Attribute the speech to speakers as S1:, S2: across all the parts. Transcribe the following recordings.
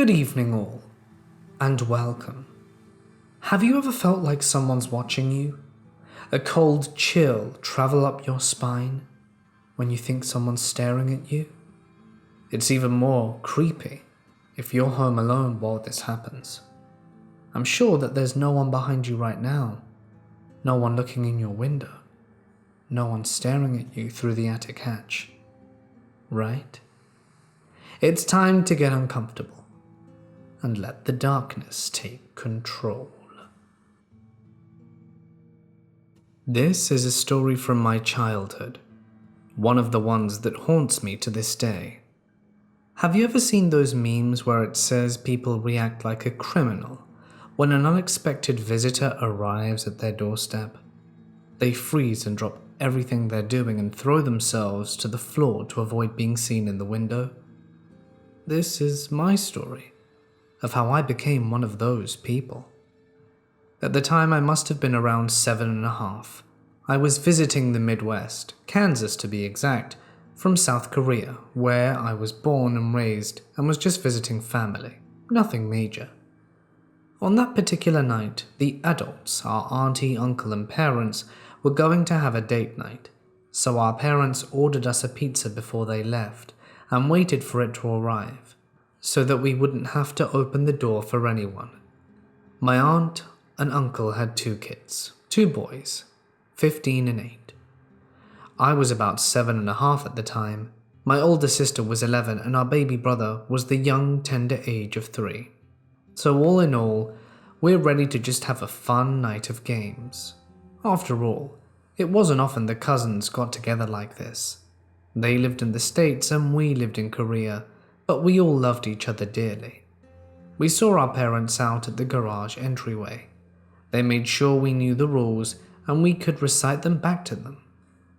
S1: Good evening all, and welcome. Have you ever felt like someone's watching you? A cold chill travel up your spine when you think someone's staring at you? It's even more creepy if you're home alone while this happens. I'm sure that there's no one behind you right now, no one looking in your window, no one staring at you through the attic hatch, right? It's time to get uncomfortable and let the darkness take control. This is a story from my childhood, one of the ones that haunts me to this day. Have you ever seen those memes where it says people react like a criminal when an unexpected visitor arrives at their doorstep? They freeze and drop everything they're doing and throw themselves to the floor to avoid being seen in the window. This is my story of how I became one of those people. At the time, I must have been around 7.5. I was visiting the Midwest, Kansas to be exact, from South Korea, where I was born and raised, and was just visiting family. Nothing major. On that particular night, the adults, our auntie, uncle, and parents, were going to have a date night, so our parents ordered us a pizza before they left and waited for it to arrive, so that we wouldn't have to open the door for anyone. My aunt and uncle had 2 kids, 2 boys, 15 and 8. I was about 7.5 at the time. My older sister was 11 and our baby brother was the young, tender age of 3. So all in all, we're ready to just have a fun night of games. After all, it wasn't often the cousins got together like this. They lived in the States and we lived in Korea, but we all loved each other dearly. We saw our parents out at the garage entryway. They made sure we knew the rules and we could recite them back to them.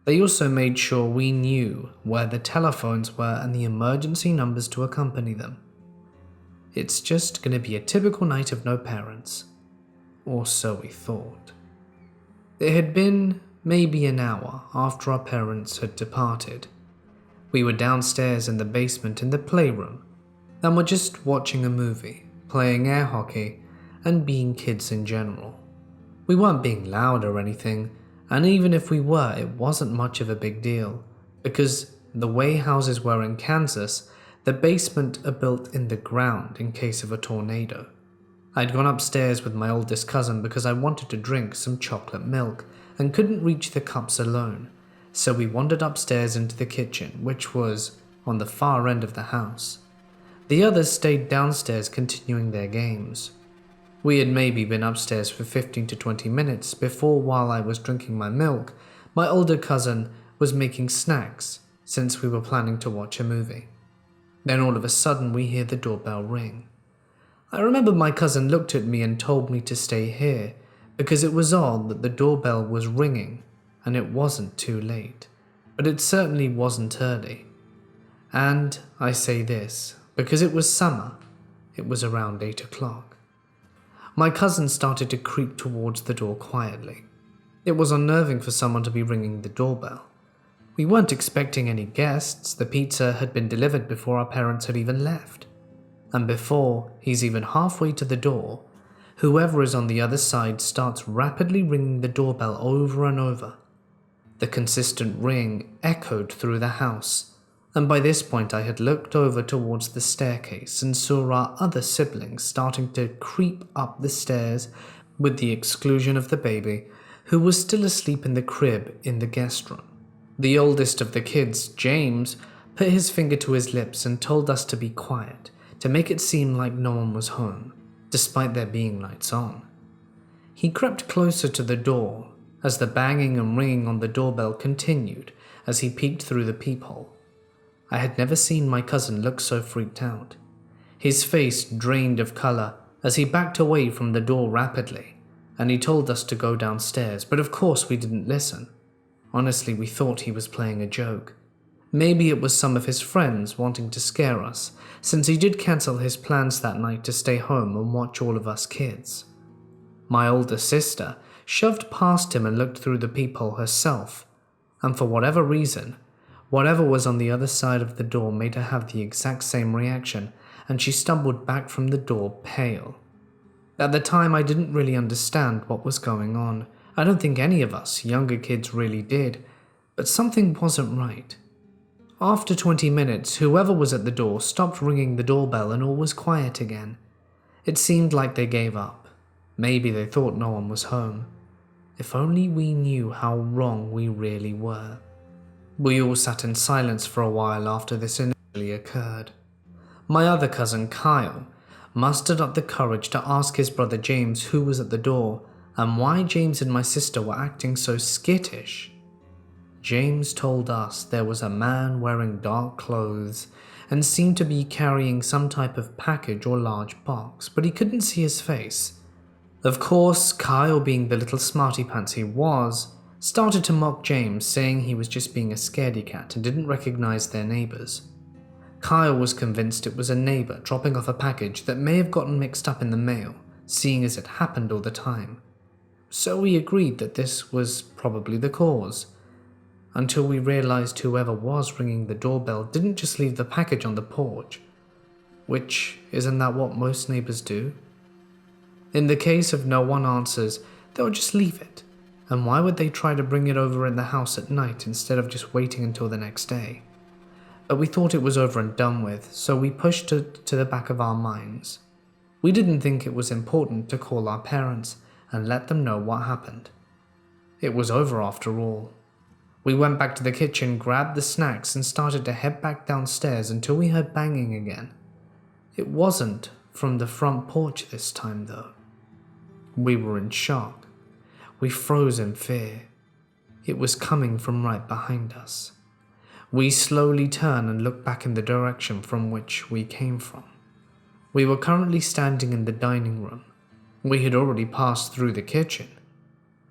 S1: They also made sure we knew where the telephones were and the emergency numbers to accompany them. It's just going to be a typical night of no parents. Or so we thought. It had been maybe an hour after our parents had departed. We were downstairs in the basement in the playroom and were just watching a movie, playing air hockey, and being kids in general. We weren't being loud or anything, and even if we were, it wasn't much of a big deal, because the way houses were in Kansas, the basement are built in the ground in case of a tornado. I'd gone upstairs with my oldest cousin because I wanted to drink some chocolate milk and couldn't reach the cups alone, so we wandered upstairs into the kitchen, which was on the far end of the house. The others stayed downstairs continuing their games. We had maybe been upstairs for 15 to 20 minutes before, while I was drinking my milk, my older cousin was making snacks since we were planning to watch a movie. Then all of a sudden we hear the doorbell ring. I remember my cousin looked at me and told me to stay here because it was odd that the doorbell was ringing and it wasn't too late, but it certainly wasn't early. And I say this because it was summer. It was around 8 o'clock. My cousin started to creep towards the door quietly. It was unnerving for someone to be ringing the doorbell. We weren't expecting any guests. The pizza had been delivered before our parents had even left. And before he's even halfway to the door, whoever is on the other side starts rapidly ringing the doorbell over and over. The consistent ring echoed through the house, and by this point I had looked over towards the staircase and saw our other siblings starting to creep up the stairs, with the exclusion of the baby, who was still asleep in the crib in the guest room. The oldest of the kids, James, put his finger to his lips and told us to be quiet, to make it seem like no one was home, despite there being lights on. He crept closer to the door as the banging and ringing on the doorbell continued as he peeked through the peephole. I had never seen my cousin look so freaked out. His face drained of color as he backed away from the door rapidly, and he told us to go downstairs, but of course we didn't listen. Honestly, we thought he was playing a joke. Maybe it was some of his friends wanting to scare us, since he did cancel his plans that night to stay home and watch all of us kids. My older sister shoved past him and looked through the peephole herself, and for whatever reason, whatever was on the other side of the door made her have the exact same reaction and she stumbled back from the door pale. At the time, I didn't really understand what was going on. I don't think any of us younger kids really did, but something wasn't right. After 20 minutes, whoever was at the door stopped ringing the doorbell and all was quiet again. It seemed like they gave up. Maybe they thought no one was home. If only we knew how wrong we really were. We all sat in silence for a while after this initially occurred. My other cousin, Kyle, mustered up the courage to ask his brother James who was at the door and why James and my sister were acting so skittish. James told us there was a man wearing dark clothes and seemed to be carrying some type of package or large box, but he couldn't see his face. Of course, Kyle, being the little smarty pants he was, started to mock James, saying he was just being a scaredy cat and didn't recognize their neighbors. Kyle was convinced it was a neighbor dropping off a package that may have gotten mixed up in the mail, seeing as it happened all the time. So we agreed that this was probably the cause, until we realized whoever was ringing the doorbell didn't just leave the package on the porch, which isn't that what most neighbors do? In the case of no one answers, they'll just leave it, and why would they try to bring it over in the house at night instead of just waiting until the next day? But we thought it was over and done with, so we pushed it to the back of our minds. We didn't think it was important to call our parents and let them know what happened. It was over after all. We went back to the kitchen, grabbed the snacks, and started to head back downstairs until we heard banging again. It wasn't from the front porch this time, though. We were in shock. We froze in fear. It was coming from right behind us. We slowly turned and looked back in the direction from which we came from. We were currently standing in the dining room. We had already passed through the kitchen.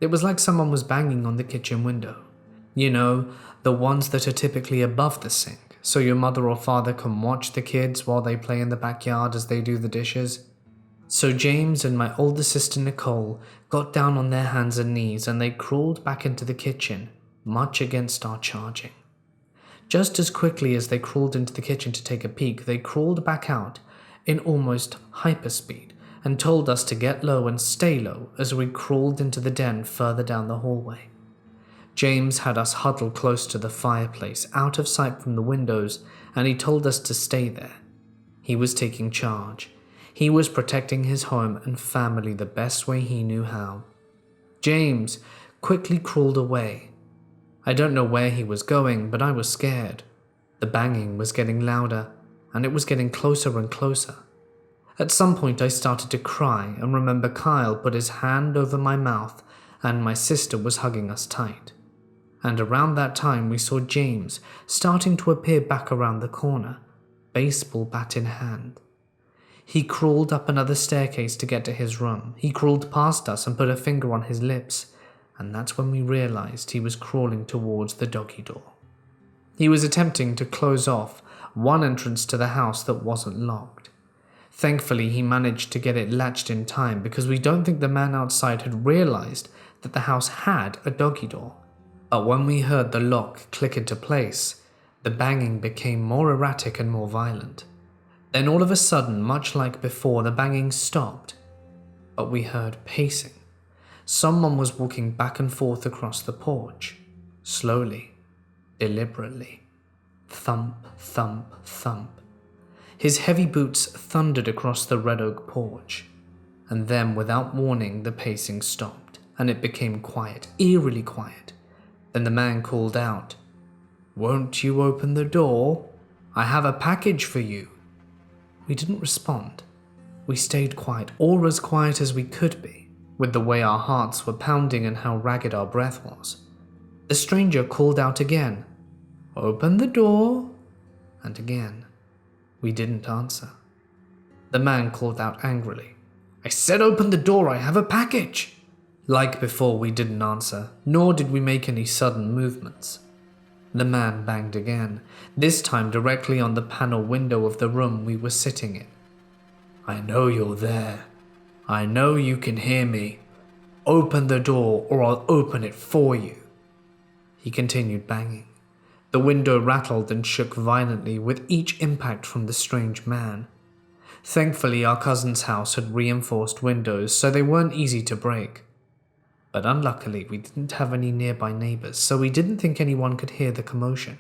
S1: It was like someone was banging on the kitchen window. You know, the ones that are typically above the sink, so your mother or father can watch the kids while they play in the backyard as they do the dishes. So James and my older sister Nicole got down on their hands and knees and they crawled back into the kitchen, much against our charging. Just as quickly as they crawled into the kitchen to take a peek, they crawled back out in almost hyperspeed and told us to get low and stay low as we crawled into the den further down the hallway. James had us huddled close to the fireplace, out of sight from the windows, and he told us to stay there. He was taking charge. He was protecting his home and family the best way he knew how. James quickly crawled away. I don't know where he was going, but I was scared. The banging was getting louder, and it was getting closer and closer. At some point I started to cry and remember Kyle put his hand over my mouth and my sister was hugging us tight. And around that time we saw James starting to appear back around the corner, baseball bat in hand. He crawled up another staircase to get to his room. He crawled past us and put a finger on his lips, and that's when we realized he was crawling towards the doggy door. He was attempting to close off one entrance to the house that wasn't locked. Thankfully, he managed to get it latched in time because we don't think the man outside had realized that the house had a doggy door. But when we heard the lock click into place, the banging became more erratic and more violent. Then all of a sudden, much like before, the banging stopped, but we heard pacing. Someone was walking back and forth across the porch, slowly, deliberately. Thump, thump, thump. His heavy boots thundered across the red oak porch, and then without warning the pacing stopped, and it became quiet, eerily quiet. Then the man called out, "Won't you open the door? I have a package for you." We didn't respond. We stayed quiet, or as quiet as we could be, with the way our hearts were pounding and how ragged our breath was. The stranger called out again, "Open the door," and again. We didn't answer. The man called out angrily, "I said open the door, I have a package." Like before, we didn't answer, nor did we make any sudden movements. The man banged again, this time directly on the panel window of the room we were sitting in. "I know you're there. I know you can hear me. Open the door or I'll open it for you." He continued banging. The window rattled and shook violently with each impact from the strange man. Thankfully, our cousin's house had reinforced windows, so they weren't easy to break. But unluckily, we didn't have any nearby neighbors, so we didn't think anyone could hear the commotion.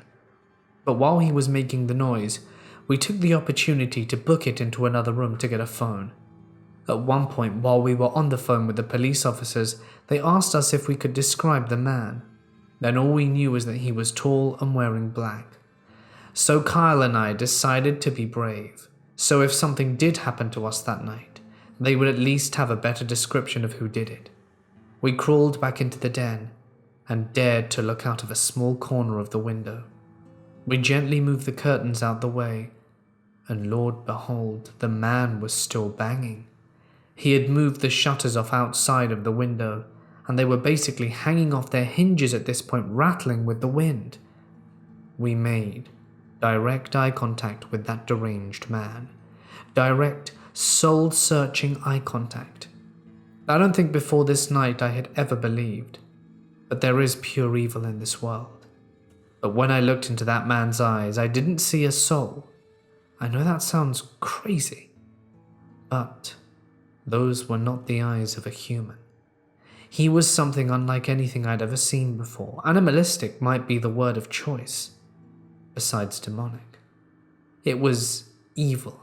S1: But while he was making the noise, we took the opportunity to book it into another room to get a phone. At one point, while we were on the phone with the police officers, they asked us if we could describe the man. Then all we knew was that he was tall and wearing black. So Kyle and I decided to be brave, so if something did happen to us that night, they would at least have a better description of who did it. We crawled back into the den and dared to look out of a small corner of the window. We gently moved the curtains out the way, and Lord behold, the man was still banging. He had moved the shutters off outside of the window, and they were basically hanging off their hinges at this point, rattling with the wind. We made direct eye contact with that deranged man. Direct, soul-searching eye contact. I don't think before this night I had ever believed, but there is pure evil in this world. But when I looked into that man's eyes, I didn't see a soul. I know that sounds crazy, but those were not the eyes of a human. He was something unlike anything I'd ever seen before. Animalistic might be the word of choice, besides demonic. It was evil,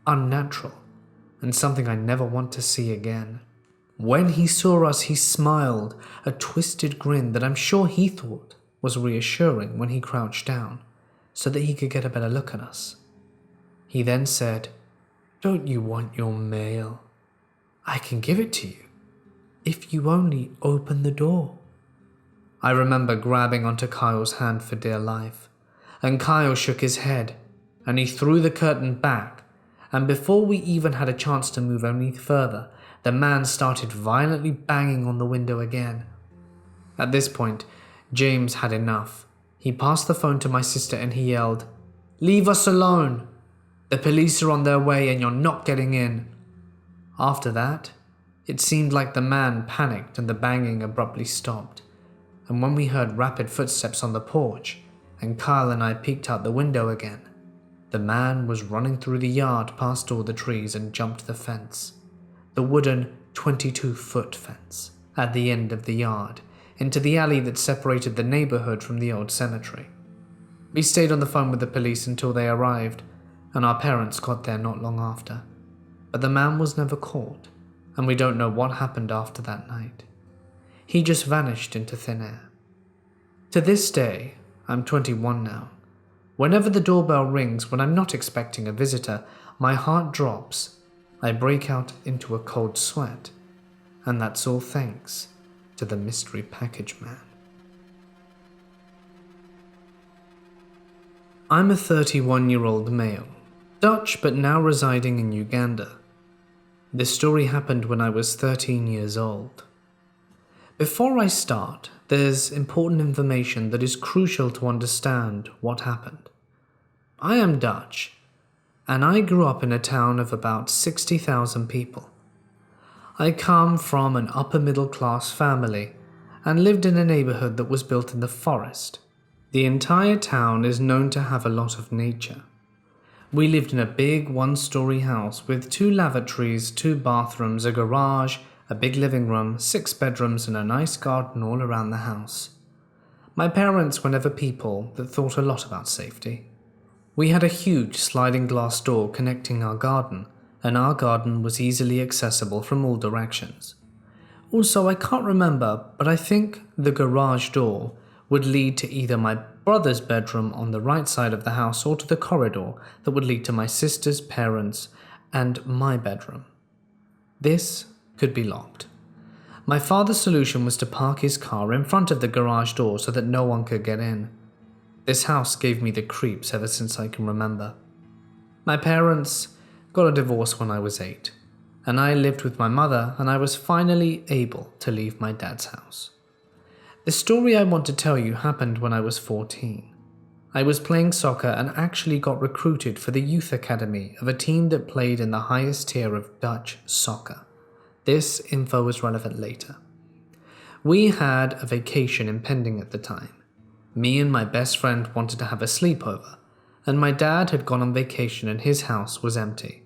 S1: unnatural, and something I never want to see again. When he saw us, he smiled, a twisted grin that I'm sure he thought was reassuring when he crouched down, so that he could get a better look at us. He then said, "Don't you want your mail? I can give it to you, if you only open the door." I remember grabbing onto Kyle's hand for dear life, and Kyle shook his head, and he threw the curtain back, and before we even had a chance to move any further, the man started violently banging on the window again. At this point, James had enough. He passed the phone to my sister and he yelled, "Leave us alone! The police are on their way and you're not getting in." After that, it seemed like the man panicked and the banging abruptly stopped. And when we heard rapid footsteps on the porch and Kyle and I peeked out the window again, the man was running through the yard past all the trees and jumped the fence. The wooden 22-foot fence at the end of the yard, into the alley that separated the neighborhood from the old cemetery. We stayed on the phone with the police until they arrived, and our parents got there not long after. But the man was never caught, and we don't know what happened after that night. He just vanished into thin air. To this day, I'm 21 now. Whenever the doorbell rings when I'm not expecting a visitor, my heart drops. I break out into a cold sweat, and that's all thanks to the mystery package man. I'm a 31-year-old male, Dutch but now residing in Uganda. This story happened when I was 13 years old. Before I start, there's important information that is crucial to understand what happened. I am Dutch, and I grew up in a town of about 60,000 people. I come from an upper-middle-class family and lived in a neighborhood that was built in the forest. The entire town is known to have a lot of nature. We lived in a big one-story house with 2 lavatories, 2 bathrooms, a garage, a big living room, 6 bedrooms, and a nice garden all around the house. My parents were never people that thought a lot about safety. We had a huge sliding glass door connecting our garden, and our garden was easily accessible from all directions. Also, I can't remember, but I think the garage door would lead to either my brother's bedroom on the right side of the house or to the corridor that would lead to my sister's parents and my bedroom. This could be locked. My father's solution was to park his car in front of the garage door so that no one could get in. This house gave me the creeps ever since I can remember. My parents got a divorce when I was 8, and I lived with my mother, and I was finally able to leave my dad's house. The story I want to tell you happened when I was 14. I was playing soccer and actually got recruited for the youth academy of a team that played in the highest tier of Dutch soccer. This info is relevant later. We had a vacation impending at the time. Me and my best friend wanted to have a sleepover, and my dad had gone on vacation and his house was empty.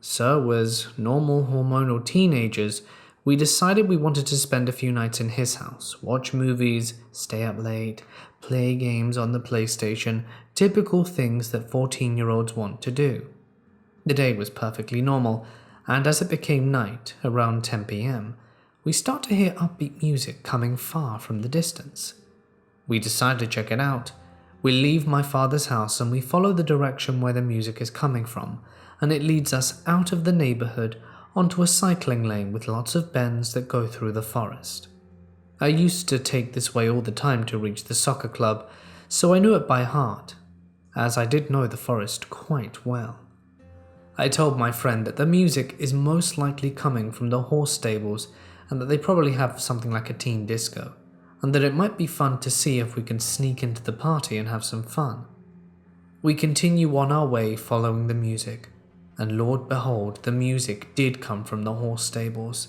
S1: So, as normal hormonal teenagers, we decided we wanted to spend a few nights in his house, watch movies, stay up late, play games on the PlayStation, typical things that 14-year-olds want to do. The day was perfectly normal, and as it became night, around 10 p.m., we start to hear upbeat music coming far from the distance. We decide to check it out. We leave my father's house and we follow the direction where the music is coming from, and it leads us out of the neighborhood onto a cycling lane with lots of bends that go through the forest. I used to take this way all the time to reach the soccer club, so I knew it by heart, as I did know the forest quite well. I told my friend that the music is most likely coming from the horse stables and that they probably have something like a teen disco, and that it might be fun to see if we can sneak into the party and have some fun. We continue on our way following the music, and Lord behold, the music did come from the horse stables.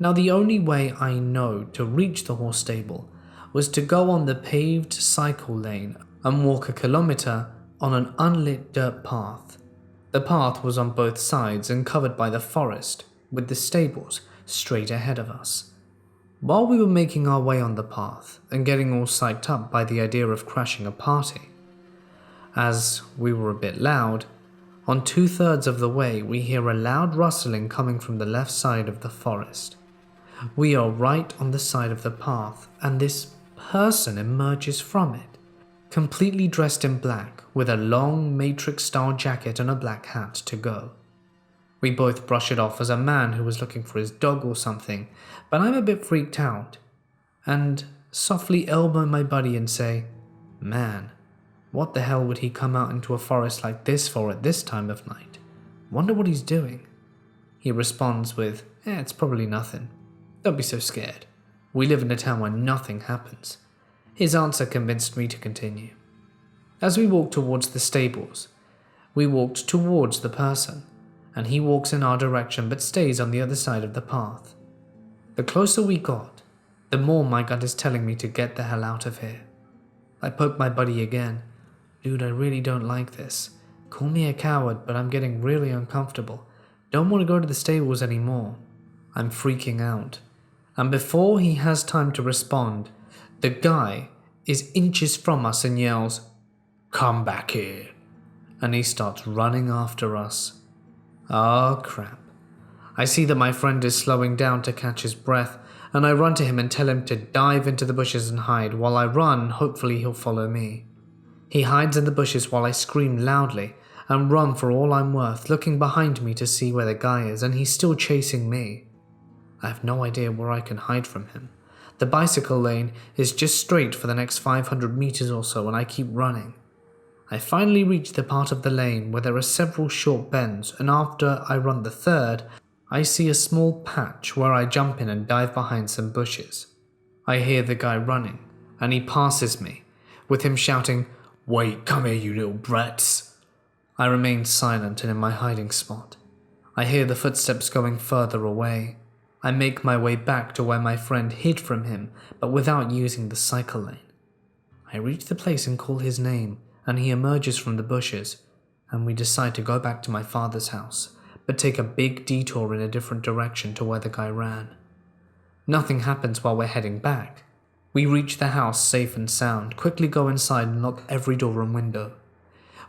S1: Now the only way I know to reach the horse stable was to go on the paved cycle lane and walk a kilometer on an unlit dirt path. The path was on both sides and covered by the forest, with the stables straight ahead of us. While we were making our way on the path and getting all psyched up by the idea of crashing a party, as we were a bit loud, on 2/3 of the way we hear a loud rustling coming from the left side of the forest. We are right on the side of the path, and this person emerges from it, completely dressed in black, with a long Matrix-style jacket and a black hat to go. We both brush it off as a man who was looking for his dog or something, but I'm a bit freaked out, and softly elbow my buddy and say, "Man, what the hell would he come out into a forest like this for at this time of night? Wonder what he's doing?" He responds with, "It's probably nothing. Don't be so scared. We live in a town where nothing happens." His answer convinced me to continue. As we walked towards the stables, we walked towards the person, and he walks in our direction but stays on the other side of the path. The closer we got, the more my gut is telling me to get the hell out of here. I poke my buddy again. "Dude, I really don't like this. Call me a coward, but I'm getting really uncomfortable. Don't want to go to the stables anymore." I'm freaking out. And before he has time to respond, the guy is inches from us and yells, "Come back here." And he starts running after us. Oh crap. I see that my friend is slowing down to catch his breath, and I run to him and tell him to dive into the bushes and hide. While I run, hopefully he'll follow me. He hides in the bushes while I scream loudly and run for all I'm worth, looking behind me to see where the guy is, and he's still chasing me. I have no idea where I can hide from him. The bicycle lane is just straight for the next 500 meters or so, and I keep running. I finally reach the part of the lane where there are several short bends, and after I run the third, I see a small patch where I jump in and dive behind some bushes. I hear the guy running, and he passes me, with him shouting, "Wait, come here, you little brats." I remain silent and in my hiding spot. I hear the footsteps going further away. I make my way back to where my friend hid from him, but without using the cycle lane. I reach the place and call his name, and he emerges from the bushes, and we decide to go back to my father's house, but take a big detour in a different direction to where the guy ran. Nothing happens while we're heading back. We reach the house safe and sound, quickly go inside and lock every door and window.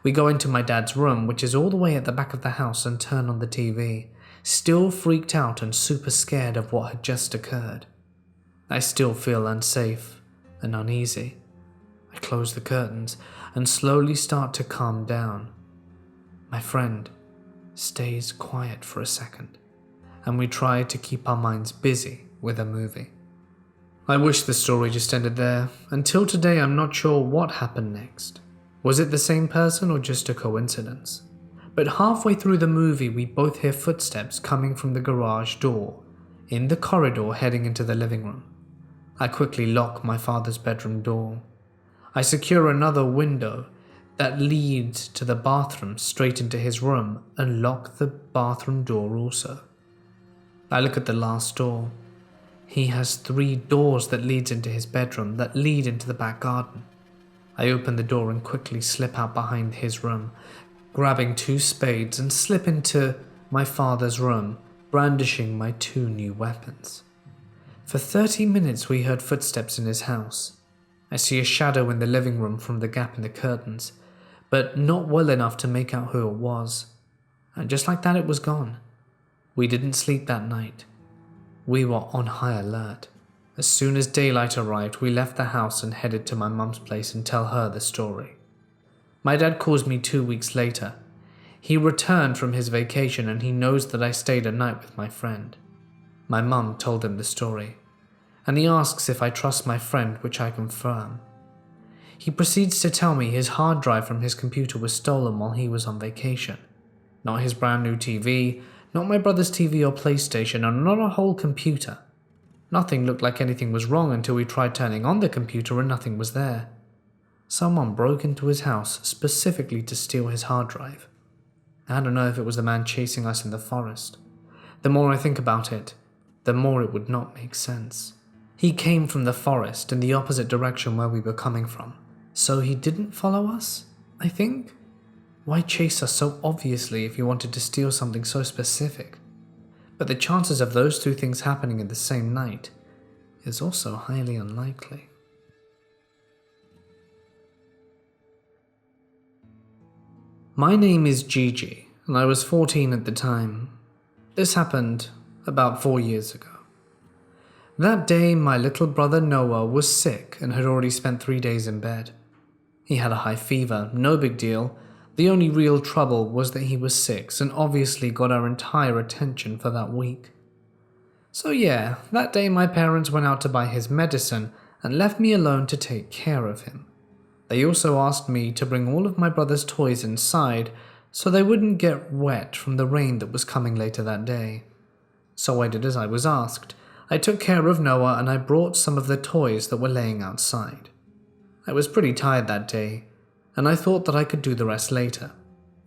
S1: We go into my dad's room, which is all the way at the back of the house, and turn on the TV, still freaked out and super scared of what had just occurred. I still feel unsafe and uneasy. I close the curtains and slowly start to calm down. My friend stays quiet for a second, and we try to keep our minds busy with a movie. I wish the story just ended there. Until today, I'm not sure what happened next. Was it the same person or just a coincidence? But halfway through the movie, we both hear footsteps coming from the garage door, in the corridor heading into the living room. I quickly lock my father's bedroom door. I secure another window that leads to the bathroom straight into his room and lock the bathroom door also. I look at the last door. He has 3 doors that leads into his bedroom that lead into the back garden. I open the door and quickly slip out behind his room, grabbing 2 spades and slip into my father's room, brandishing my 2 new weapons. For 30 minutes we heard footsteps in his house. I see a shadow in the living room from the gap in the curtains, but not well enough to make out who it was. And just like that, it was gone. We didn't sleep that night. We were on high alert. As soon as daylight arrived, we left the house and headed to my mum's place and tell her the story. My dad calls me 2 weeks later. He returned from his vacation and he knows that I stayed a night with my friend. My mum told him the story, and he asks if I trust my friend, which I confirm. He proceeds to tell me his hard drive from his computer was stolen while he was on vacation. Not his brand new TV, not my brother's TV or PlayStation, and not a whole computer. Nothing looked like anything was wrong until we tried turning on the computer and nothing was there. Someone broke into his house specifically to steal his hard drive. I don't know if it was the man chasing us in the forest. The more I think about it, the more it would not make sense. He came from the forest in the opposite direction where we were coming from, so he didn't follow us, I think? Why chase us so obviously if he wanted to steal something so specific? But the chances of those 2 things happening in the same night is also highly unlikely. My name is Gigi, and I was 14 at the time. This happened about 4 years ago. That day, my little brother Noah was sick and had already spent 3 days in bed. He had a high fever, no big deal. The only real trouble was that he was 6 and obviously got our entire attention for that week. So yeah, that day my parents went out to buy his medicine and left me alone to take care of him. They also asked me to bring all of my brother's toys inside so they wouldn't get wet from the rain that was coming later that day. So I did as I was asked. I took care of Noah and I brought some of the toys that were laying outside. I was pretty tired that day, and I thought that I could do the rest later.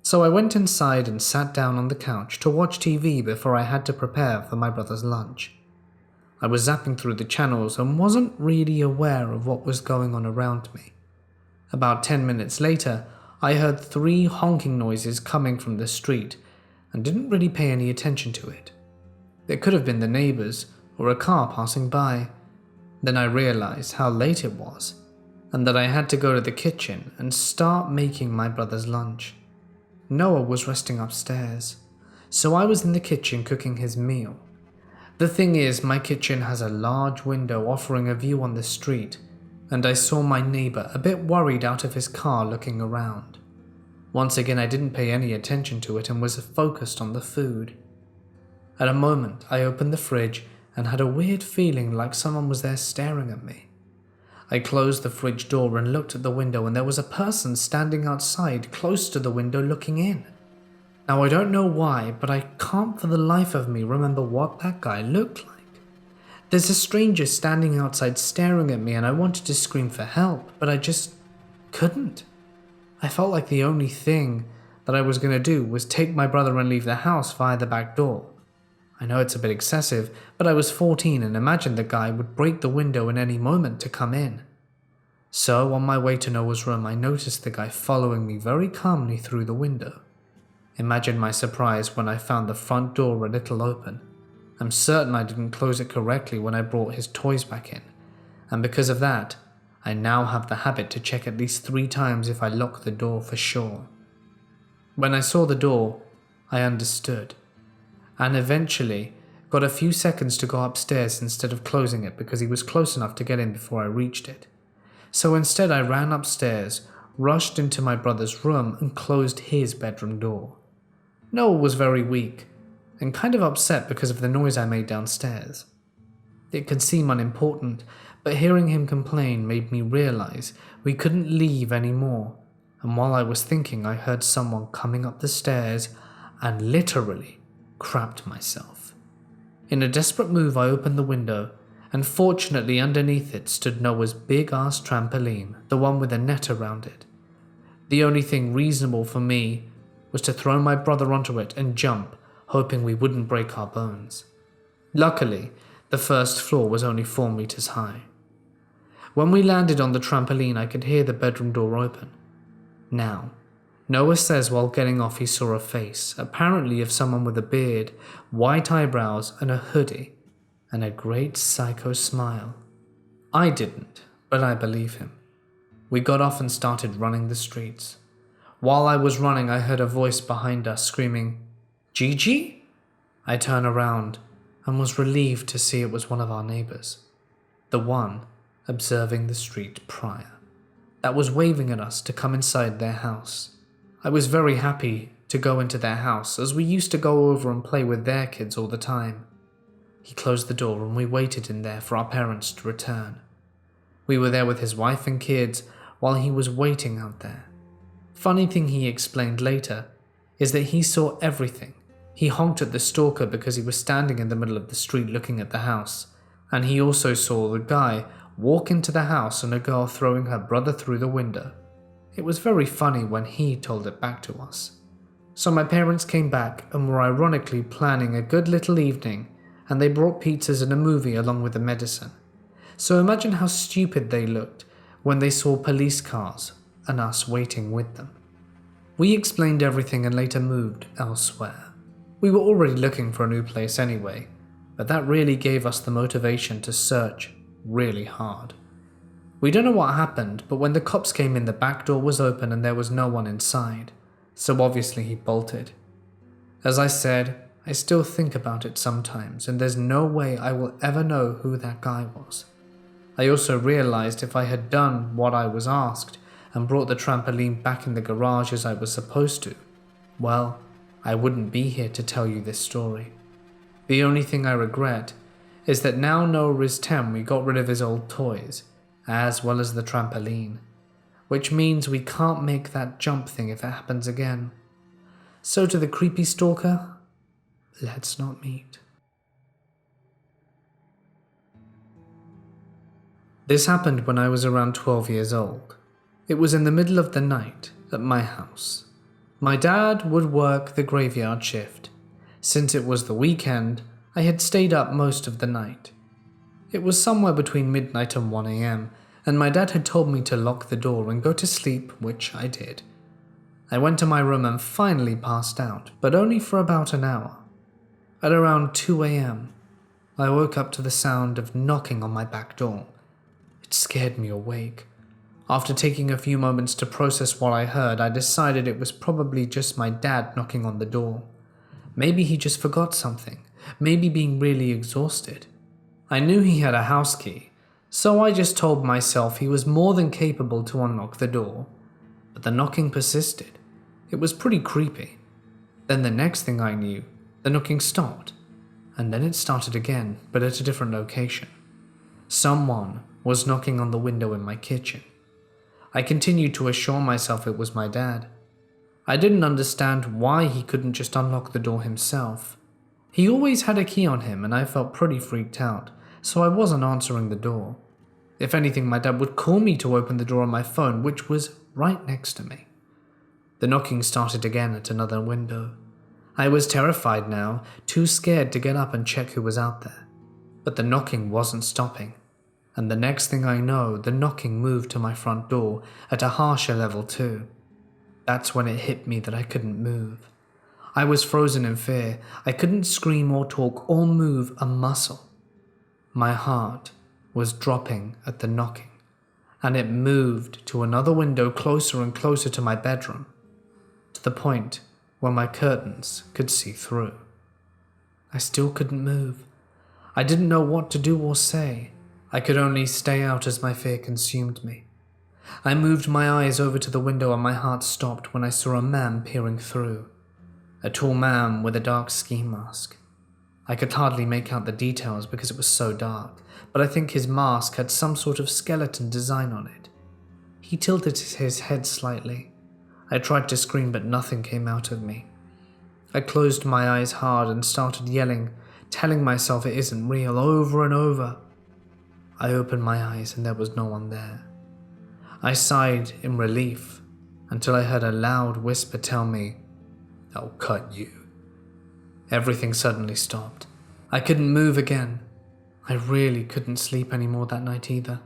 S1: So I went inside and sat down on the couch to watch TV before I had to prepare for my brother's lunch. I was zapping through the channels and wasn't really aware of what was going on around me. About 10 minutes later, I heard 3 honking noises coming from the street and didn't really pay any attention to it. It could have been the neighbors or a car passing by. Then I realized how late it was and that I had to go to the kitchen and start making my brother's lunch. Noah was resting upstairs, so I was in the kitchen cooking his meal. The thing is, my kitchen has a large window offering a view on the street, and I saw my neighbor a bit worried out of his car looking around. Once again, I didn't pay any attention to it and was focused on the food. At a moment, I opened the fridge and had a weird feeling like someone was there staring at me. I closed the fridge door and looked at the window, and there was a person standing outside close to the window looking in. Now I don't know why, but I can't for the life of me remember what that guy looked like. There's a stranger standing outside staring at me and I wanted to scream for help, but I just couldn't. I felt like the only thing that I was going to do was take my brother and leave the house via the back door. I know it's a bit excessive, but I was 14 and imagined the guy would break the window in any moment to come in. So on my way to Noah's room, I noticed the guy following me very calmly through the window. Imagine my surprise when I found the front door a little open. I'm certain I didn't close it correctly when I brought his toys back in, and because of that, I now have the habit to check at least 3 times if I lock the door for sure. When I saw the door, I understood, and eventually got a few seconds to go upstairs instead of closing it because he was close enough to get in before I reached it. So instead I ran upstairs, rushed into my brother's room and closed his bedroom door. Noah was very weak and kind of upset because of the noise I made downstairs. It could seem unimportant, but hearing him complain made me realize we couldn't leave anymore, and while I was thinking I heard someone coming up the stairs and literally crapped myself. In a desperate move I opened the window, and fortunately underneath it stood Noah's big-ass trampoline, the one with a net around it. The only thing reasonable for me was to throw my brother onto it and jump, hoping we wouldn't break our bones. Luckily, the first floor was only 4 meters high. When we landed on the trampoline, I could hear the bedroom door open. Now Noah says while getting off he saw a face, apparently of someone with a beard, white eyebrows and a hoodie, and a great psycho smile. I didn't, but I believe him. We got off and started running the streets. While I was running, I heard a voice behind us screaming, "Gigi?" I turned around and was relieved to see it was one of our neighbors, the one observing the street prior, that was waving at us to come inside their house. I was very happy to go into their house, as we used to go over and play with their kids all the time. He closed the door and we waited in there for our parents to return. We were there with his wife and kids while he was waiting out there. Funny thing he explained later is that he saw everything. He honked at the stalker because he was standing in the middle of the street looking at the house, and he also saw the guy walk into the house and a girl throwing her brother through the window. It was very funny when he told it back to us. So my parents came back and were ironically planning a good little evening, and they brought pizzas and a movie along with the medicine. So imagine how stupid they looked when they saw police cars and us waiting with them. We explained everything and later moved elsewhere. We were already looking for a new place anyway, but that really gave us the motivation to search really hard. We don't know what happened, but when the cops came in, the back door was open and there was no one inside, so obviously he bolted. As I said, I still think about it sometimes, and there's no way I will ever know who that guy was. I also realized if I had done what I was asked and brought the trampoline back in the garage as I was supposed to, well, I wouldn't be here to tell you this story. The only thing I regret is that now Noah is 10, we got rid of his old toys, as well as the trampoline, which means we can't make that jump thing if it happens again. So to the creepy stalker, let's not meet. This happened when I was around 12 years old. It was in the middle of the night at my house. My dad would work the graveyard shift. Since it was the weekend, I had stayed up most of the night. It was somewhere between midnight and 1 a.m, and my dad had told me to lock the door and go to sleep, which I did. I went to my room and finally passed out, but only for about an hour. At around 2 a.m, I woke up to the sound of knocking on my back door. It scared me awake. After taking a few moments to process what I heard, I decided it was probably just my dad knocking on the door. Maybe he just forgot something, maybe being really exhausted. I knew he had a house key, so I just told myself he was more than capable to unlock the door. But the knocking persisted. It was pretty creepy. Then the next thing I knew, the knocking stopped, and then it started again, but at a different location. Someone was knocking on the window in my kitchen. I continued to assure myself it was my dad. I didn't understand why he couldn't just unlock the door himself. He always had a key on him and I felt pretty freaked out, so I wasn't answering the door. If anything, my dad would call me to open the door on my phone, which was right next to me. The knocking started again at another window. I was terrified now, too scared to get up and check who was out there. But the knocking wasn't stopping. And the next thing I know, the knocking moved to my front door at a harsher level too. That's when it hit me that I couldn't move. I was frozen in fear. I couldn't scream or talk or move a muscle. My heart was dropping at the knocking, and it moved to another window closer and closer to my bedroom, to the point where my curtains could see through. I still couldn't move. I didn't know what to do or say. I could only stay out as my fear consumed me. I moved my eyes over to the window and my heart stopped when I saw a man peering through. A tall man with a dark ski mask. I could hardly make out the details because it was so dark, but I think his mask had some sort of skeleton design on it. He tilted his head slightly. I tried to scream, but nothing came out of me. I closed my eyes hard and started yelling, telling myself it isn't real, over and over. I opened my eyes and there was no one there. I sighed in relief until I heard a loud whisper tell me, "I'll cut you." Everything suddenly stopped. I couldn't move again. I really couldn't sleep anymore that night either.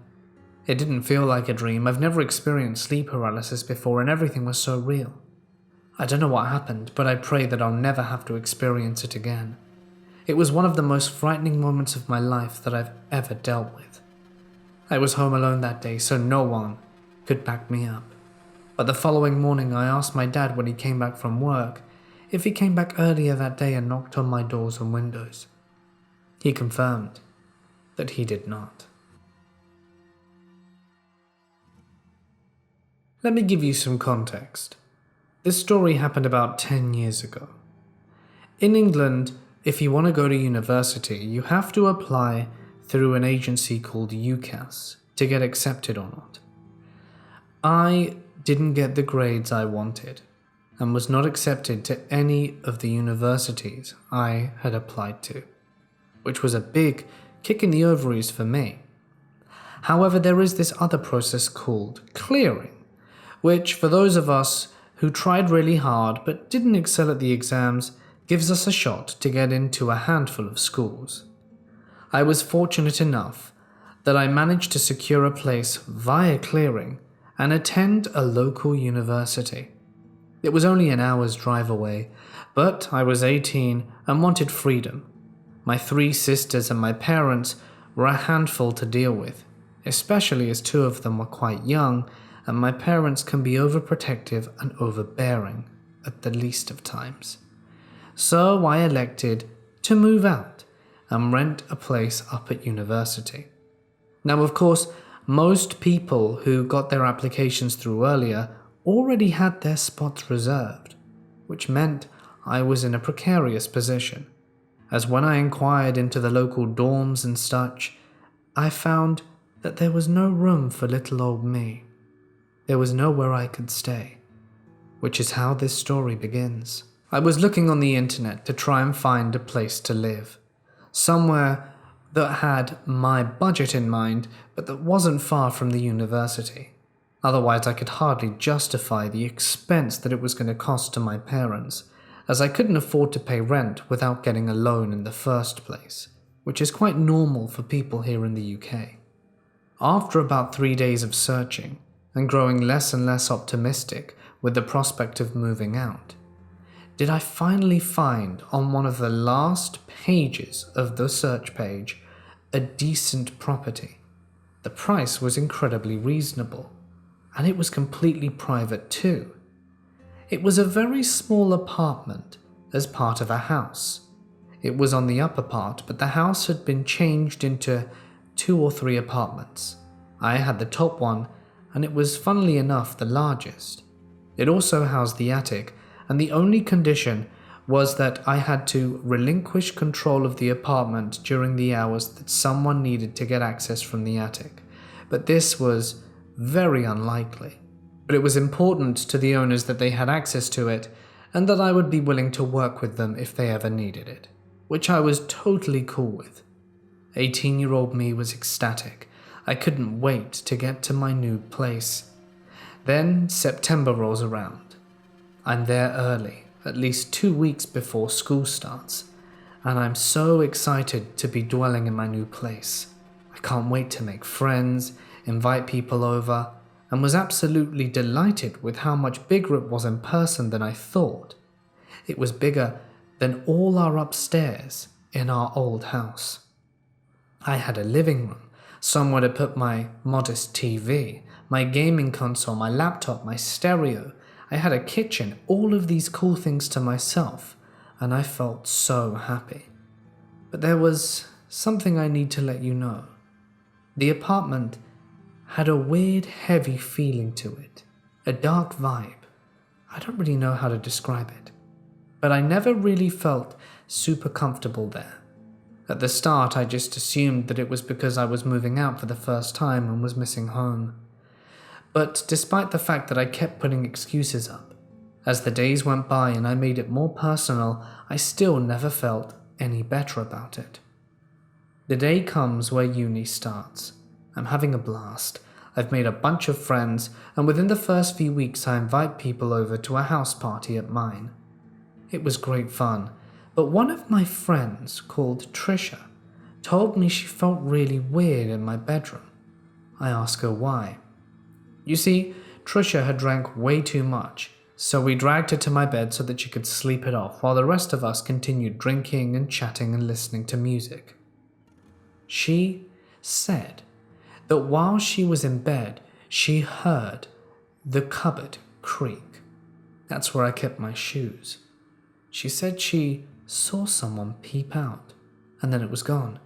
S1: It didn't feel like a dream. I've never experienced sleep paralysis before and everything was so real. I don't know what happened, but I pray that I'll never have to experience it again. It was one of the most frightening moments of my life that I've ever dealt with. I was home alone that day, so no one could back me up. But the following morning, I asked my dad when he came back from work if he came back earlier that day and knocked on my doors and windows. He confirmed that he did not. Let me give you some context. This story happened about 10 years ago. In England, if you want to go to university, you have to apply through an agency called UCAS to get accepted or not. I didn't get the grades I wanted and was not accepted to any of the universities I had applied to, which was a big kick in the ovaries for me. However, there is this other process called clearing, which for those of us who tried really hard but didn't excel at the exams gives us a shot to get into a handful of schools. I was fortunate enough that I managed to secure a place via clearing and attend a local university. It was only an hour's drive away, but I was 18 and wanted freedom. My 3 sisters and my parents were a handful to deal with, especially as 2 of them were quite young, and my parents can be overprotective and overbearing at the least of times. So I elected to move out and rent a place up at university. Now, of course, most people who got their applications through earlier already had their spots reserved, which meant I was in a precarious position, as when I inquired into the local dorms and such, I found that there was no room for little old me. There was nowhere I could stay, which is how this story begins. I was looking on the internet to try and find a place to live, somewhere that had my budget in mind, but that wasn't far from the university. Otherwise, I could hardly justify the expense that it was going to cost to my parents, as I couldn't afford to pay rent without getting a loan in the first place, which is quite normal for people here in the UK. After about 3 days of searching, and growing less and less optimistic with the prospect of moving out, did I finally find on one of the last pages of the search page a decent property. The price was incredibly reasonable, and it was completely private too. It was a very small apartment as part of a house. It was on the upper part, but the house had been changed into 2 or 3 apartments. I had the top one, and it was, funnily enough, the largest. It also housed the attic, and the only condition was that I had to relinquish control of the apartment during the hours that someone needed to get access from the attic. But this was very unlikely. But it was important to the owners that they had access to it, and that I would be willing to work with them if they ever needed it, which I was totally cool with. 18-year-old me was ecstatic. I couldn't wait to get to my new place. Then September rolls around. I'm there early, at least 2 weeks before school starts, and I'm so excited to be dwelling in my new place. I can't wait to make friends, invite people over, and was absolutely delighted with how much bigger it was in person than I thought. It was bigger than all our upstairs in our old house. I had a living room, somewhere to put my modest TV, my gaming console, my laptop, my stereo. I had a kitchen, all of these cool things to myself, and I felt so happy. But there was something I need to let you know. The apartment had a weird, heavy feeling to it, a dark vibe. I don't really know how to describe it, but I never really felt super comfortable there. At the start, I just assumed that it was because I was moving out for the first time and was missing home. But despite the fact that I kept putting excuses up, as the days went by and I made it more personal, I still never felt any better about it. The day comes where uni starts. I'm having a blast. I've made a bunch of friends, and within the first few weeks I invite people over to a house party at mine. It was great fun, but one of my friends, called Trisha, told me she felt really weird in my bedroom. I asked her why. You see, Trisha had drank way too much So we dragged her to my bed so that she could sleep it off while the rest of us continued drinking and chatting and listening to music. She said that while she was in bed, she heard the cupboard creak. That's where I kept my shoes. She said she saw someone peep out, and then it was gone.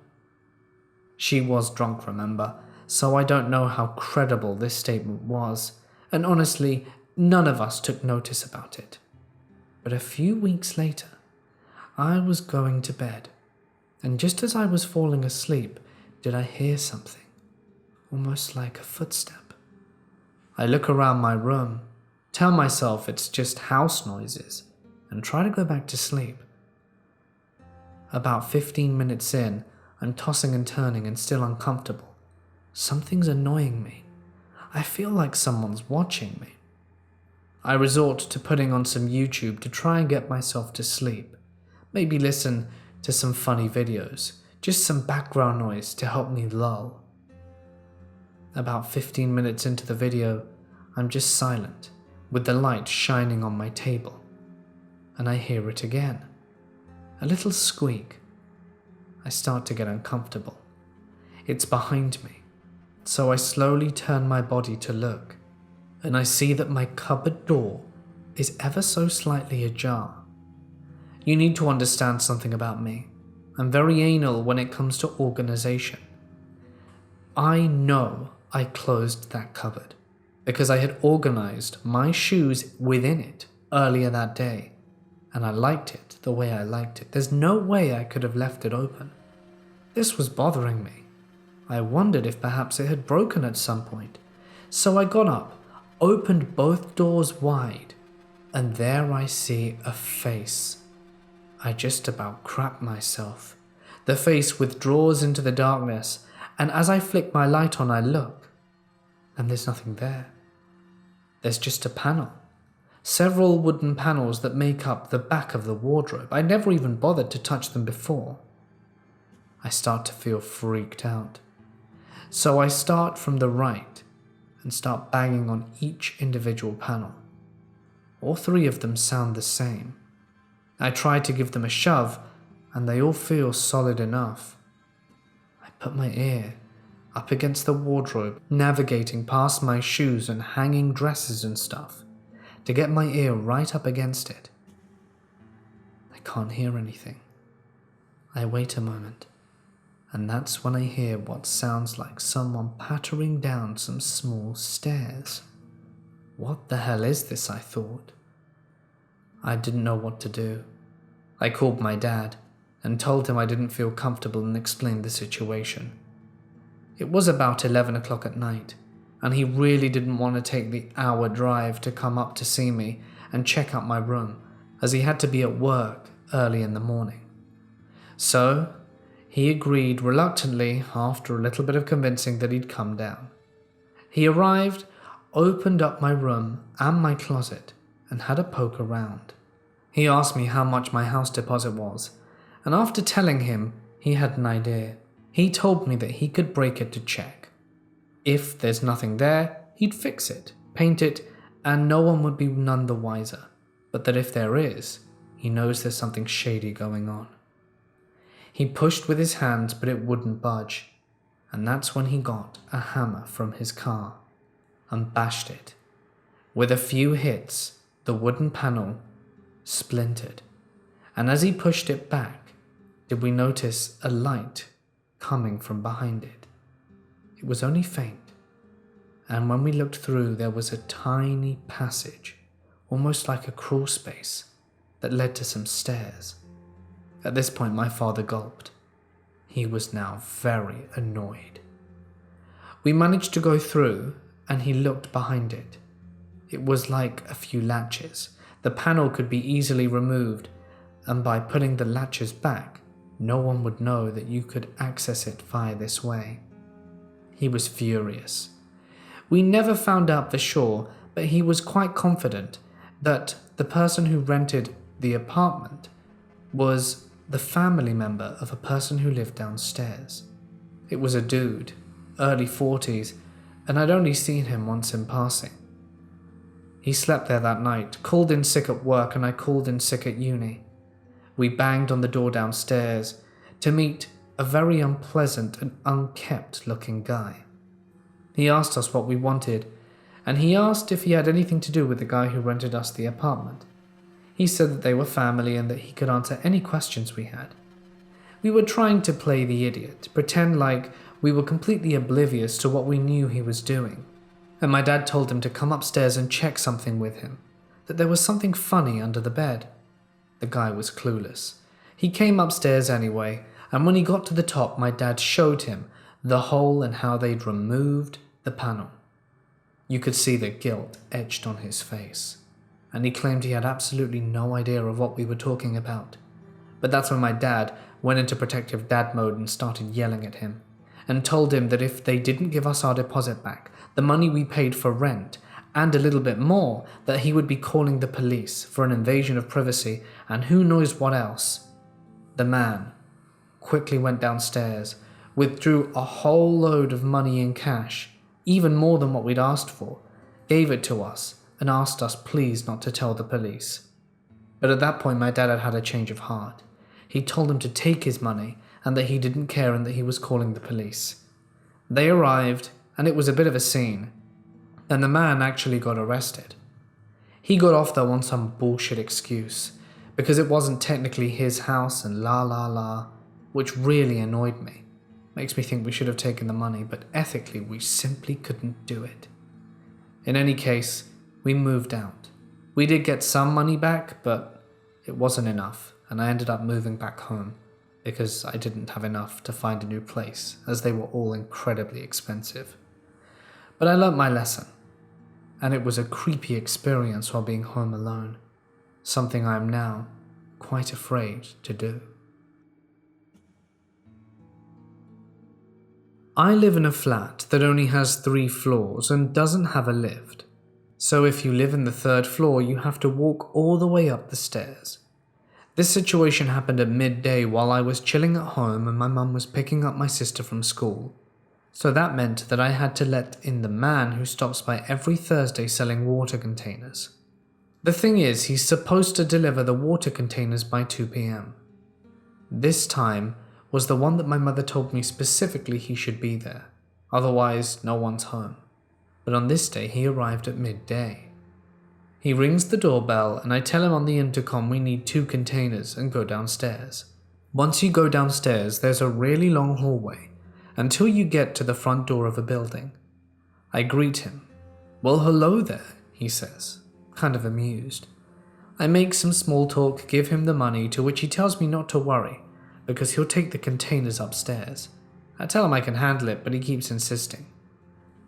S1: She was drunk, remember, so I don't know how credible this statement was, and honestly, none of us took notice about it. But a few weeks later, I was going to bed, and just as I was falling asleep, did I hear something, almost like a footstep. I look around my room, tell myself it's just house noises, and try to go back to sleep. About 15 minutes in, I'm tossing and turning and still uncomfortable. Something's annoying me. I feel like someone's watching me. I resort to putting on some YouTube to try and get myself to sleep. Maybe listen to some funny videos, just some background noise to help me lull. About 15 minutes into the video, I'm just silent, with the light shining on my table. And I hear it again. A little squeak. I start to get uncomfortable. It's behind me, so I slowly turn my body to look, and I see that my cupboard door is ever so slightly ajar. You need to understand something about me. I'm very anal when it comes to organization. I know I closed that cupboard because I had organized my shoes within it earlier that day, and I liked it the way I liked it. There's no way I could have left it open. This was bothering me. I wondered if perhaps it had broken at some point. So I got up, opened both doors wide, and there I see a face. I just about crapped myself. The face withdraws into the darkness, and as I flick my light on, I look, and there's nothing there. There's just a panel. Several wooden panels that make up the back of the wardrobe. I never even bothered to touch them before. I start to feel freaked out. So I start from the right and start banging on each individual panel. All three of them sound the same. I try to give them a shove, and they all feel solid enough. I put my ear up against the wardrobe, navigating past my shoes and hanging dresses and stuff, to get my ear right up against it. I can't hear anything. I wait a moment, and that's when I hear what sounds like someone pattering down some small stairs. What the hell is this, I thought. I didn't know what to do. I called my dad and told him I didn't feel comfortable and explained the situation. It was about 11 o'clock at night, and he really didn't want to take the hour drive to come up to see me and check out my room, as he had to be at work early in the morning. So, he agreed reluctantly after a little bit of convincing that he'd come down. He arrived, opened up my room and my closet, and had a poke around. He asked me how much my house deposit was, and after telling him he had an idea, he told me that he could break it to check. If there's nothing there, he'd fix it, paint it, and no one would be none the wiser, but that if there is, he knows there's something shady going on. He pushed with his hands, but it wouldn't budge, and that's when he got a hammer from his car and bashed it. With a few hits, the wooden panel splintered, and as he pushed it back, did we notice a light coming from behind it. It was only faint, and when we looked through, there was a tiny passage, almost like a crawl space, that led to some stairs. At this point, my father gulped. He was now very annoyed. We managed to go through, and he looked behind it. It was like a few latches. The panel could be easily removed, and by putting the latches back, no one would know that you could access it via this way. He was furious. We never found out for sure, but he was quite confident that the person who rented the apartment was the family member of a person who lived downstairs. It was a dude, early 40s, and I'd only seen him once in passing. He slept there that night, called in sick at work, and I called in sick at uni. We banged on the door downstairs to meet a very unpleasant and unkempt-looking guy. He asked us what we wanted, and he asked if he had anything to do with the guy who rented us the apartment. He said that they were family and that he could answer any questions we had. We were trying to play the idiot, pretend like we were completely oblivious to what we knew he was doing. And my dad told him to come upstairs and check something with him, that there was something funny under the bed. The guy was clueless. He came upstairs anyway, and when he got to the top, my dad showed him the hole and how they'd removed the panel. You could see the guilt etched on his face, and he claimed he had absolutely no idea of what we were talking about. But that's when my dad went into protective dad mode and started yelling at him, and told him that if they didn't give us our deposit back, the money we paid for rent, and a little bit more, that he would be calling the police for an invasion of privacy and who knows what else. The man quickly went downstairs, withdrew a whole load of money in cash, even more than what we'd asked for, gave it to us, and asked us please not to tell the police. But at that point my dad had had a change of heart. He told him to take his money and that he didn't care and that he was calling the police. They arrived and it was a bit of a scene. Then the man actually got arrested. He got off though on some bullshit excuse because it wasn't technically his house and la, which really annoyed me. Makes me think we should have taken the money, but ethically we simply couldn't do it. In any case, we moved out. We did get some money back, but it wasn't enough, and I ended up moving back home because I didn't have enough to find a new place, as they were all incredibly expensive. But I learnt my lesson, and it was a creepy experience while being home alone, something I am now quite afraid to do. I live in a flat that only has 3 floors and doesn't have a lift. So if you live in the 3rd floor, you have to walk all the way up the stairs. This situation happened at midday while I was chilling at home and my mum was picking up my sister from school. So that meant that I had to let in the man who stops by every Thursday selling water containers. The thing is, he's supposed to deliver the water containers by 2 p.m. This time was the one that my mother told me specifically he should be there, otherwise no one's home. But on this day he arrived at midday. He rings the doorbell and I tell him on the intercom we need 2 containers and go downstairs. Once you go downstairs, there's a really long hallway until you get to the front door of a building. I greet him. "Well, hello there," he says, kind of amused. I make some small talk, give him the money, to which he tells me not to worry, because he'll take the containers upstairs. I tell him I can handle it, but he keeps insisting.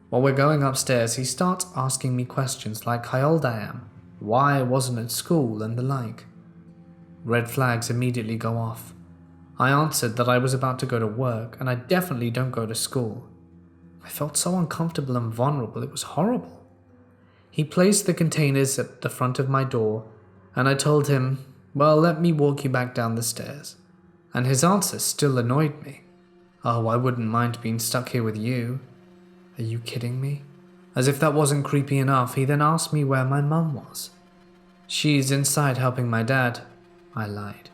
S1: While we're going upstairs, he starts asking me questions like how old I am, why I wasn't at school, and the like. Red flags immediately go off. I answered that I was about to go to work, and I definitely don't go to school. I felt so uncomfortable and vulnerable, it was horrible. He placed the containers at the front of my door, and I told him, "Well, let me walk you back down the stairs." And his answer still annoyed me. "Oh, I wouldn't mind being stuck here with you." Are you kidding me? As if that wasn't creepy enough, he then asked me where my mum was. "She's inside helping my dad," I lied.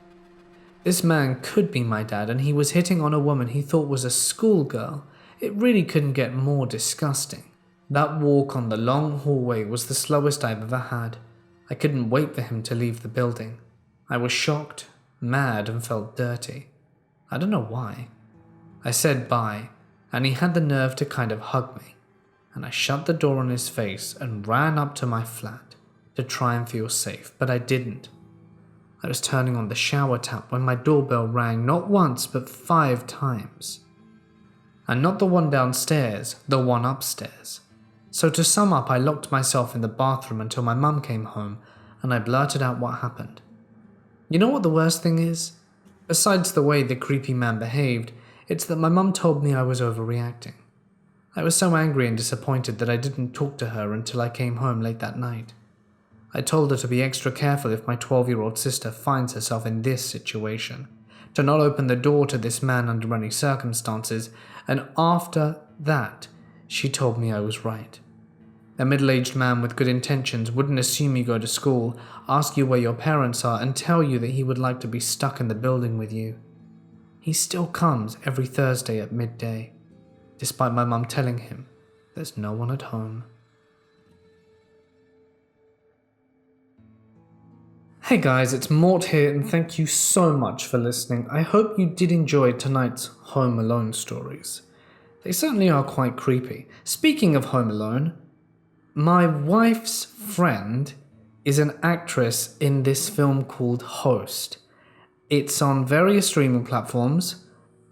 S1: This man could be my dad, and he was hitting on a woman he thought was a schoolgirl. It really couldn't get more disgusting. That walk on the long hallway was the slowest I've ever had. I couldn't wait for him to leave the building. I was shocked, mad, and felt dirty. I don't know why. I said bye, and he had the nerve to kind of hug me, and I shut the door on his face and ran up to my flat to try and feel safe, but I didn't. I was turning on the shower tap when my doorbell rang not once but 5 times. And not the one downstairs, the one upstairs. So to sum up, I locked myself in the bathroom until my mum came home, and I blurted out what happened. You know what the worst thing is? Besides the way the creepy man behaved, it's that my mum told me I was overreacting. I was so angry and disappointed that I didn't talk to her until I came home late that night. I told her to be extra careful if my 12-year-old sister finds herself in this situation, to not open the door to this man under any circumstances, and after that, she told me I was right. A middle-aged man with good intentions wouldn't assume you go to school, ask you where your parents are, and tell you that he would like to be stuck in the building with you. He still comes every Thursday at midday, despite my mum telling him there's no one at home. Hey guys, it's Mort here, and thank you so much for listening. I hope you did enjoy tonight's Home Alone stories. They certainly are quite creepy. Speaking of Home Alone, my wife's friend is an actress in this film called Host. It's on various streaming platforms,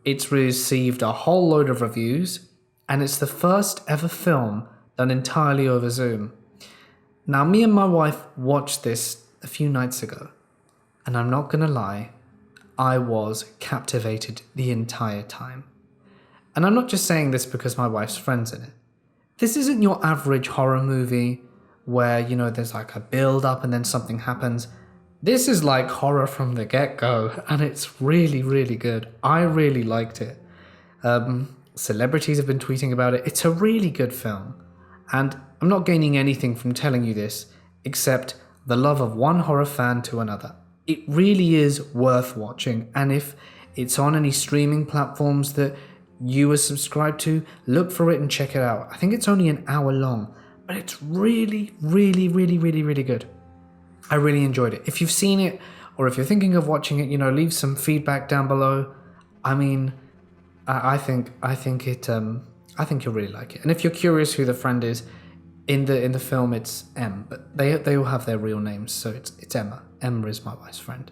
S1: it's received a whole load of reviews, and it's the first ever film done entirely over Zoom. Now, me and my wife watched this a few nights ago, and I'm not gonna lie, I was captivated the entire time. And I'm not just saying this because my wife's friend's in it. This isn't your average horror movie where, there's like a build up and then something happens. This is like horror from the get-go, and it's really, really good. I really liked it. Celebrities have been tweeting about it. It's a really good film. And I'm not gaining anything from telling you this, except the love of one horror fan to another. It really is worth watching, and if it's on any streaming platforms that you are subscribed to, look for it and check it out. I think it's only an hour long, but it's really, really, really, really, really good. I really enjoyed it. If you've seen it, or if you're thinking of watching it, leave some feedback down below. I mean, I think you'll really like it. And if you're curious who the friend is, in the film it's M, but they all have their real names, so it's Emma. Emma is my wife's friend.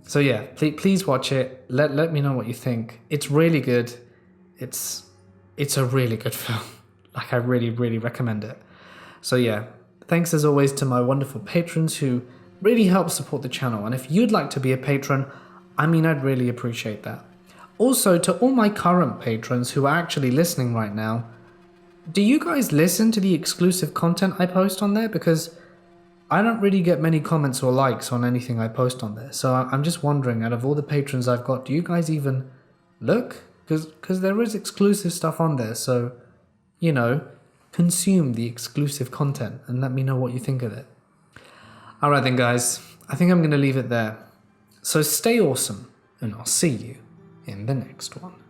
S1: So yeah, please watch it. Let me know what you think. It's really good. It's a really good film. Like, I really, really recommend it. So yeah, thanks as always to my wonderful patrons who really help support the channel. And if you'd like to be a patron, I'd really appreciate that. Also, to all my current patrons who are actually listening right now, do you guys listen to the exclusive content I post on there? Because I don't really get many comments or likes on anything I post on there. So I'm just wondering, out of all the patrons I've got, do you guys even look? Because there is exclusive stuff on there. So, consume the exclusive content and let me know what you think of it. Alright then guys, I think I'm going to leave it there. So stay awesome, and I'll see you in the next one.